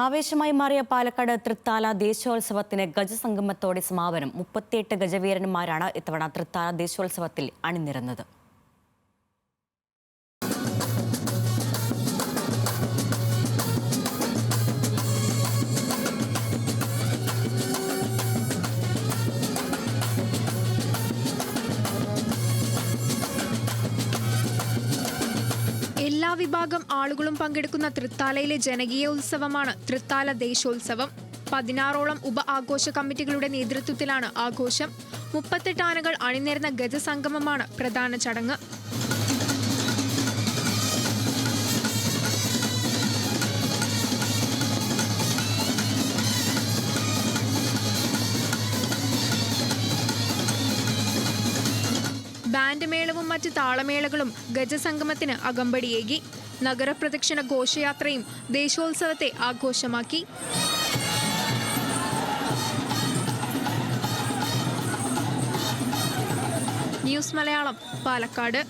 ആവേശമായി മാറിയ പാലക്കാട് തൃത്താല ദേശോത്സവത്തിന് ഗജസംഗമത്തോടെ സമാപനം. 38 ഗജവീരന്മാരാണ് ഇത്തവണ തൃത്താല ദേശോത്സവത്തിൽ അണിനിരന്നത്. എല്ലാ വിഭാഗം ആളുകളും പങ്കെടുക്കുന്ന തൃത്താലയിലെ ജനകീയ ഉത്സവമാണ് തൃത്താല ദേശോത്സവം. 16ഓളം ഉപ ആഘോഷ കമ്മിറ്റികളുടെ നേതൃത്വത്തിലാണ് ആഘോഷം. 38 ആനകൾ അണിനിരന്ന ഗജസംഗമമാണ് പ്രധാന ചടങ്ങ്. ബാൻഡ് മേളവും മറ്റ് താളമേളകളും ഗജസംഗമത്തിന് അകമ്പടിയേകി. നഗരപ്രദക്ഷിണ ഘോഷയാത്രയും ദേശോത്സവത്തെ ആഘോഷമാക്കി. ന്യൂസ് മലയാളം, പാലക്കാട്.